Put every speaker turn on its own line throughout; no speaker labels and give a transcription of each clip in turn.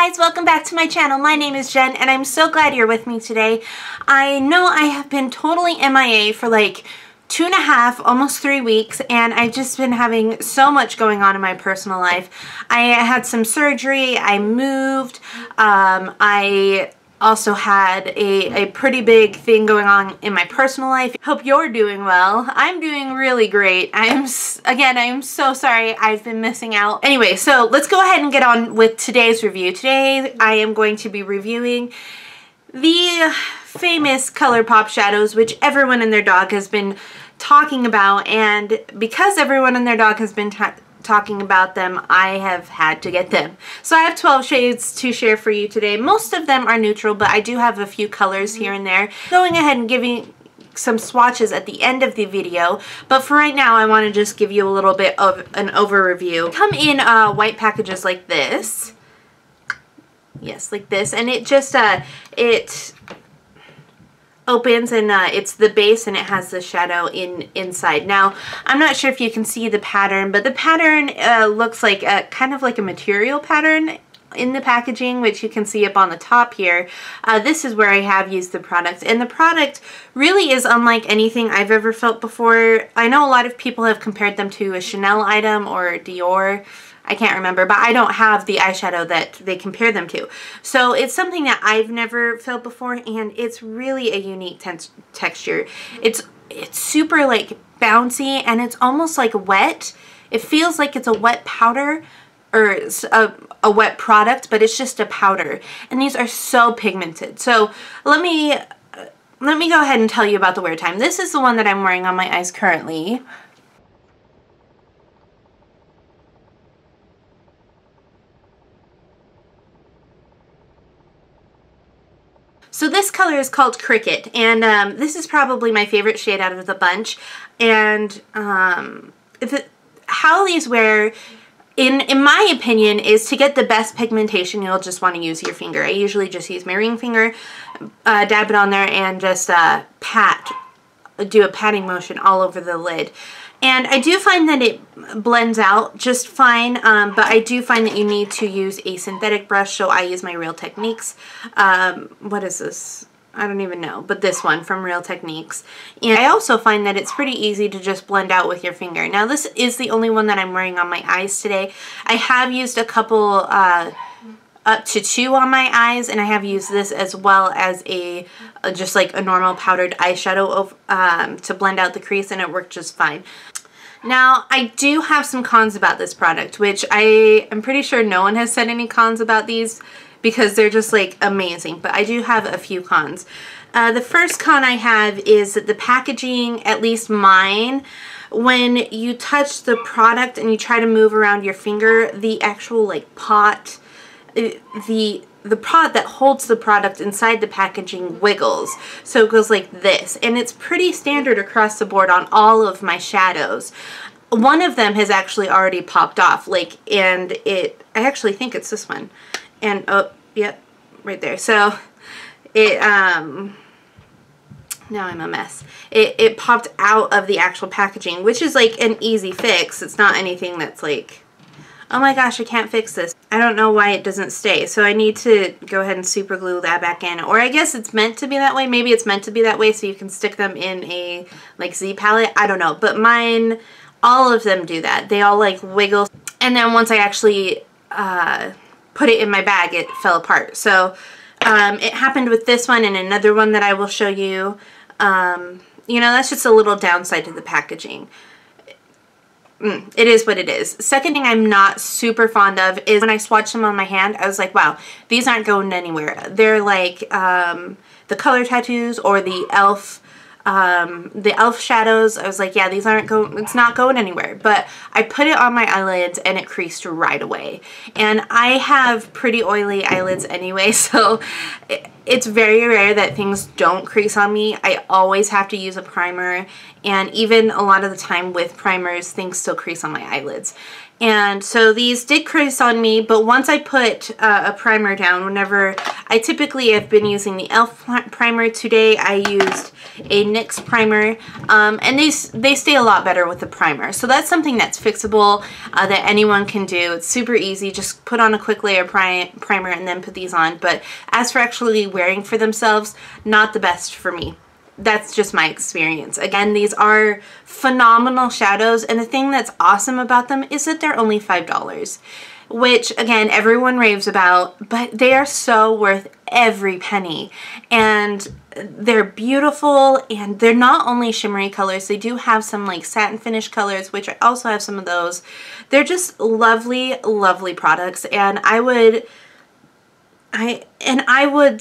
guys, welcome back to my channel. My name is Jen and I'm so glad you're with me today. I know I have been totally MIA for like 2.5, almost 3 weeks, and I've just been having so much going on in my personal life. I had some surgery, I moved, I also had a pretty big thing going on in my personal life. Hope you're doing well. I'm doing really great. I am so sorry I've been missing out. Anyway, so let's go ahead and get on with today's review. Today I am going to be reviewing the famous Colour Pop shadows, which everyone and their dog has been talking about, and because everyone and their dog has been talking about them, I have had to get them. So I have 12 shades to share for you today. Most of them are neutral, but I do have a few colors here and there. Going ahead and giving some swatches at the end of the video, but for right now I want to just give you a little bit of an overview. Come in white packages like this. Yes, like this, and it just it opens and it's the base and it has the shadow inside. Now, I'm not sure if you can see the pattern, but the pattern looks like kind of like a material pattern in the packaging, which you can see up on the top here. This is where I have used the product, and the product really is unlike anything I've ever felt before. I know a lot of people have compared them to a Chanel item or Dior. I can't remember, but I don't have the eyeshadow that they compare them to. So it's something that I've never felt before, and it's really a unique texture. It's super like bouncy, and it's almost like wet. It feels like it's a wet powder or a wet product, but it's just a powder. And these are so pigmented. So let me go ahead and tell you about the wear time. This is the one that I'm wearing on my eyes currently. So this color is called Cricket, and this is probably my favorite shade out of the bunch. And how these wear, in my opinion, is to get the best pigmentation, you'll just want to use your finger. I usually just use my ring finger, dab it on there, and just do a patting motion all over the lid. And I do find that it blends out just fine, but I do find that you need to use a synthetic brush, so I use my Real Techniques. What is this? I don't even know, but this one from Real Techniques. And I also find that it's pretty easy to just blend out with your finger. Now, this is the only one that I'm wearing on my eyes today. I have used a couple up to 2 on my eyes, and I have used this as well as just like a normal powdered eyeshadow to blend out the crease, and it worked just fine. Now, I do have some cons about this product, which I am pretty sure no one has said any cons about these because they're just like amazing, but I do have a few cons. The first con I have is that the packaging, at least mine, when you touch the product and you try to move around your finger, the actual like pot, the pot that holds the product inside the packaging wiggles. So it goes like this, and it's pretty standard across the board on all of my shadows. One of them has actually already popped off, like, and I actually think it's this one. And oh, yep, right there. So it now I'm a mess. It popped out of the actual packaging, which is like an easy fix. It's not anything that's like, oh my gosh, I can't fix this. I don't know why it doesn't stay. So I need to go ahead and super glue that back in. Or I guess it's meant to be that way. Maybe it's meant to be that way so you can stick them in a like Z palette. I don't know. But mine, all of them do that. They all like wiggle. And then once I actually put it in my bag, it fell apart. So it happened with this one and another one that I will show you. You know, that's just a little downside to the packaging. It is what it is. Second thing I'm not super fond of is when I swatched them on my hand, I was like, wow, these aren't going anywhere. They're like the color tattoos or the elf shadows. I was like, yeah, these aren't going, it's not going anywhere. But I put it on my eyelids and it creased right away. And I have pretty oily eyelids anyway, so it's very rare that things don't crease on me. I always have to use a primer, and even a lot of the time with primers, things still crease on my eyelids. And so these did crease on me, but once I put a primer down, whenever I typically have been using the e.l.f. primer. Today I used a NYX primer, and they stay a lot better with the primer. So that's something that's fixable, that anyone can do. It's super easy. Just put on a quick layer primer and then put these on. But as for actually wearing for themselves, not the best for me. That's just my experience. Again, these are phenomenal shadows, and the thing that's awesome about them is that they're only $5, which again, everyone raves about, but they are so worth every penny. And they're beautiful, and they're not only shimmery colors, they do have some like satin finish colors, which I also have some of those. They're just lovely, lovely products, and I would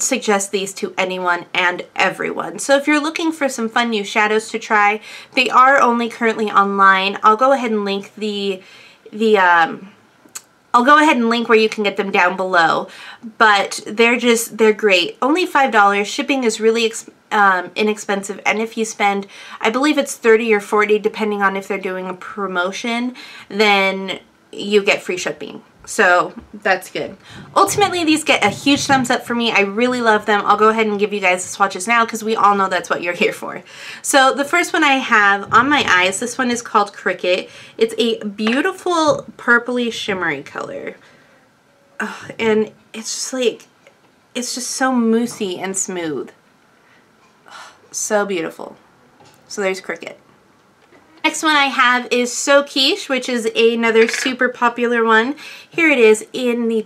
suggest these to anyone and everyone. So if you're looking for some fun new shadows to try, they are only currently online. I'll go ahead and link I'll go ahead and link where you can get them down below, but they're great. Only $5. Shipping is really inexpensive, and if you spend, I believe it's $30 or $40 depending on if they're doing a promotion, then you get free shipping. So that's good. Ultimately, these get a huge thumbs up for me. I really love them. I'll go ahead and give you guys the swatches now because we all know that's what you're here for. So the first one I have on my eyes, this one is called Cricket. It's a beautiful purpley shimmery color. Oh, and it's just like, it's just so moussey and smooth. Oh, so beautiful. So there's Cricket. Next one I have is So Quiche, which is another super popular one. Here it is in the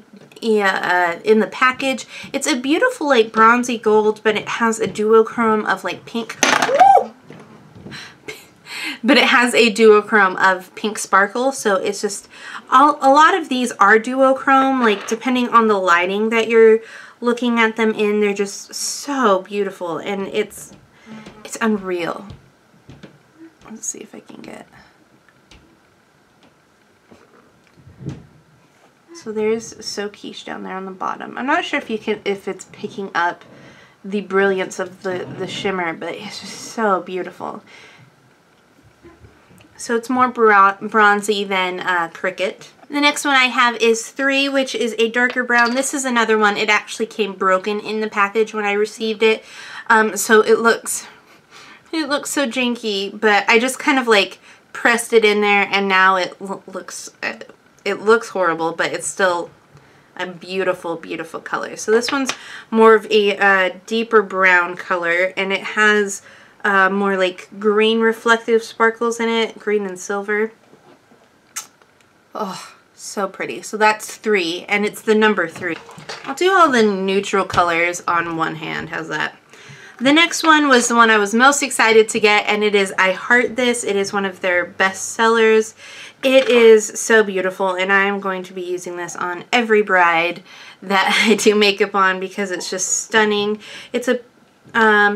package. It's a beautiful like bronzy gold, but it has a duochrome of like pink. But it has a duochrome of pink sparkle, so it's just a lot of these are duochrome, like depending on the lighting that you're looking at them in. They're just so beautiful, and it's unreal. Let's see if I can get. So there's So Quiche down there on the bottom. I'm not sure if it's picking up the brilliance of the shimmer, but it's just so beautiful. So it's more bronzy than Cricket. The next one I have is 3, which is a darker brown. This is another one. It actually came broken in the package when I received it, so it looks so janky, but I just kind of like pressed it in there, and now it looks horrible, but it's still a beautiful, beautiful color. So this one's more of a deeper brown color, and it has more like green reflective sparkles in it, green and silver. Oh, so pretty. So that's 3, and it's the number 3. I'll do all the neutral colors on one hand. How's that? The next one was the one I was most excited to get, and it is I Heart This. It is one of their best sellers. It is so beautiful, and I'm going to be using this on every bride that I do makeup on because it's just stunning. It's a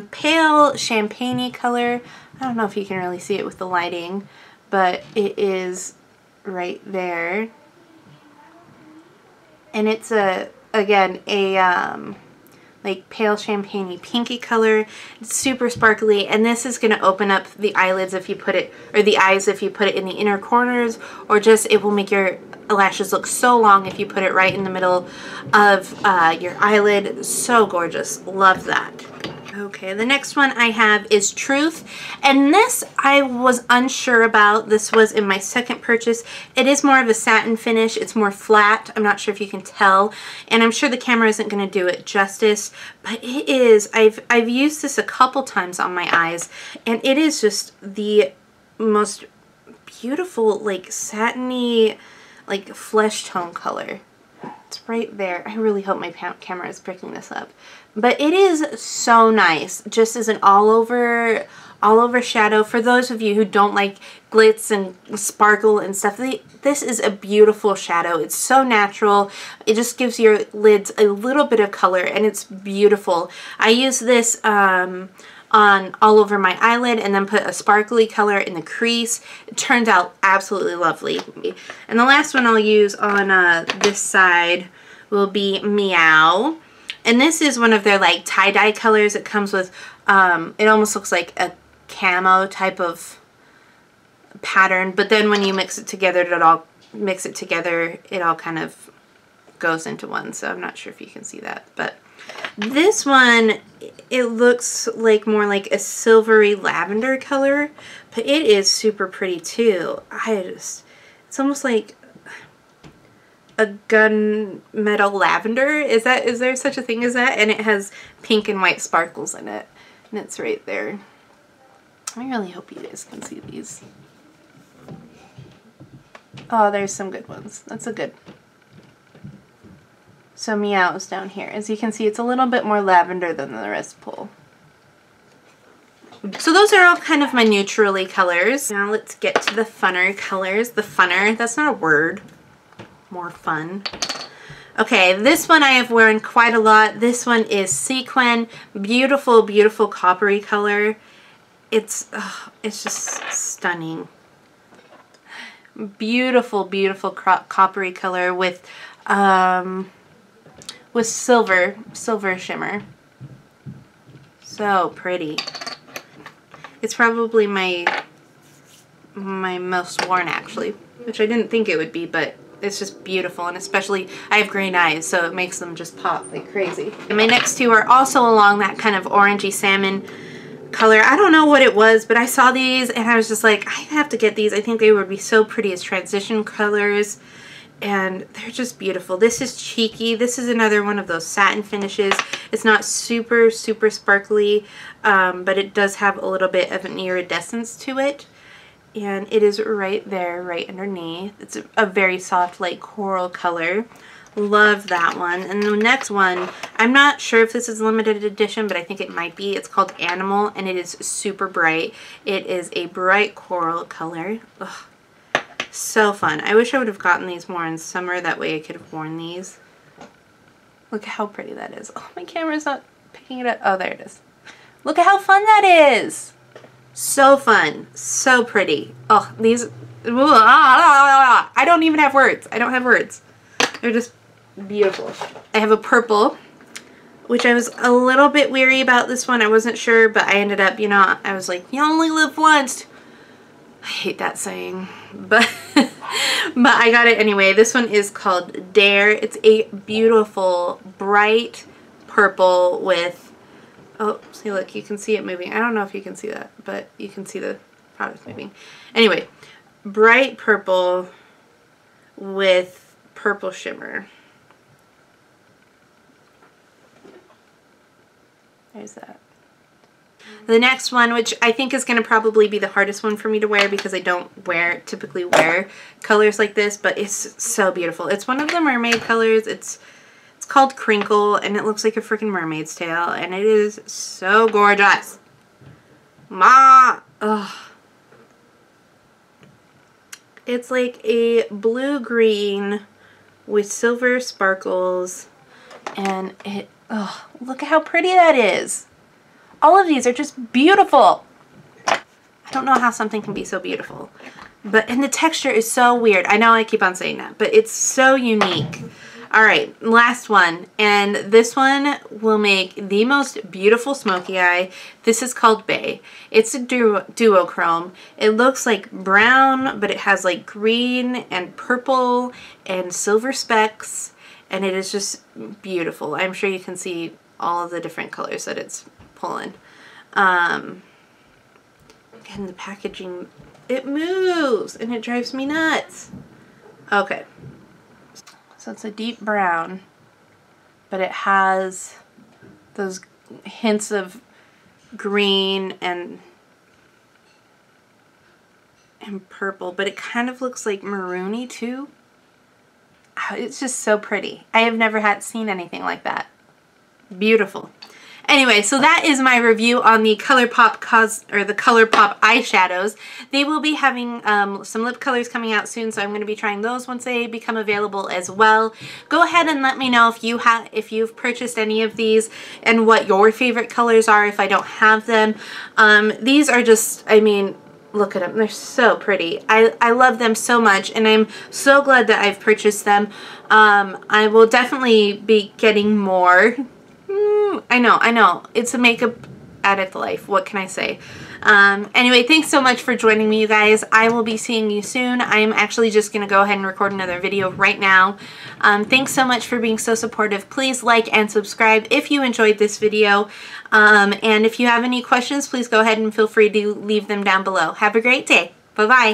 pale champagne-y color. I don't know if you can really see it with the lighting, but it is right there. And it's again a like pale champagne-y pinky color. It's super sparkly, and this is going to open up the eyelids if you put it, or the eyes if you put it in the inner corners, or just it will make your lashes look so long if you put it right in the middle of your eyelid. So gorgeous. Love that. Okay, the next one I have is Truth, and this I was unsure about. This was in my second purchase. It is more of a satin finish. It's more flat. I'm not sure if you can tell, and I'm sure the camera isn't going to do it justice, but it is. I've used this a couple times on my eyes, and it is just the most beautiful, like satiny, like flesh tone color. It's right there. I really hope my camera is picking this up. But it is so nice, just as an all over shadow. For those of you who don't like glitz and sparkle and stuff, this is a beautiful shadow. It's so natural. It just gives your lids a little bit of color, and it's beautiful. I use this on all over my eyelid and then put a sparkly color in the crease. It turned out absolutely lovely. And the last one I'll use on this side will be Meow. And this is one of their like tie-dye colors. It comes with, it almost looks like a camo type of pattern, but then when you mix it together, it all kind of goes into one, so I'm not sure if you can see that. But this one, it looks like more like a silvery lavender color, but it is super pretty too. It's almost like a gunmetal lavender. Is there such a thing as that? And it has pink and white sparkles in it, and it's right there. I really hope you guys can see these. Oh, there's some good ones. That's a good. So Meow's down here. As you can see, it's a little bit more lavender than the rest pull. So those are all kind of my neutrally colors. Now let's get to the funner colors. The funner, that's not a word. More fun. Okay, this one I have worn quite a lot. This one is Sequin. Beautiful, beautiful coppery color. It's just stunning. Beautiful, beautiful coppery color with silver shimmer. So pretty. It's probably my most worn actually, which I didn't think it would be, but it's just beautiful, and especially I have green eyes, so it makes them just pop like crazy. And my next two are also along that kind of orangey salmon color. I don't know what it was, but I saw these and I was just like, I have to get these. I think they would be so pretty as transition colors, and they're just beautiful. This is cheeky. This is another one of those satin finishes. It's not super sparkly, but it does have a little bit of an iridescence to it, and it is right there, right underneath. It's a very soft, like coral color. Love that one. And the next one, I'm not sure if this is limited edition, but I think it might be. It's called Animal, and it is super bright. It is a bright coral color. Ugh, so fun. I wish I would have gotten these more in summer. That way I could have worn these. Look at how pretty that is. Oh, my camera's not picking it up. Oh, there it is. Look at how fun that is. So fun. So pretty. Oh, these. I don't even have words. I don't have words. They're just beautiful. I have a purple, which I was a little bit weary about this one. I wasn't sure, but I ended up, you know, I was like, you only live once. I hate that saying, but but I got it anyway. This one is called Dare. It's a beautiful, bright purple with, oh, see, look, you can see it moving. I don't know if you can see that, but you can see the product moving. Anyway, bright purple with purple shimmer. There's that. The next one, which I think is going to probably be the hardest one for me to wear because I don't typically wear colors like this, but it's so beautiful. It's one of the mermaid colors. It's called Crinkle, and it looks like a freaking mermaid's tail, and it is so gorgeous. Ugh. It's like a blue-green with silver sparkles, and oh, look at how pretty that is. All of these are just beautiful. I don't know how something can be so beautiful, and the texture is so weird. I know I keep on saying that, but it's so unique. All right, last one, and this one will make the most beautiful smoky eye. This is called Bay. It's a duochrome. It looks like brown, but it has like green and purple and silver specks, and it is just beautiful. I'm sure you can see all of the different colors that it's pulling. And the packaging, it moves, and it drives me nuts. Okay. So it's a deep brown, but it has those hints of green and purple, but it kind of looks like maroony too. It's just so pretty. I have never seen anything like that. Beautiful. Anyway, so that is my review on the Colour Pop eyeshadows. They will be having some lip colors coming out soon, so I'm going to be trying those once they become available as well. Go ahead and let me know if you've purchased any of these and what your favorite colors are if I don't have them. These are just, I mean, look at them. They're so pretty. I love them so much, and I'm so glad that I've purchased them. I will definitely be getting more. I know. It's a makeup addict life. What can I say? Anyway, thanks so much for joining me, you guys. I will be seeing you soon. I'm actually just going to go ahead and record another video right now. Thanks so much for being so supportive. Please like and subscribe if you enjoyed this video. And if you have any questions, please go ahead and feel free to leave them down below. Have a great day. Bye-bye.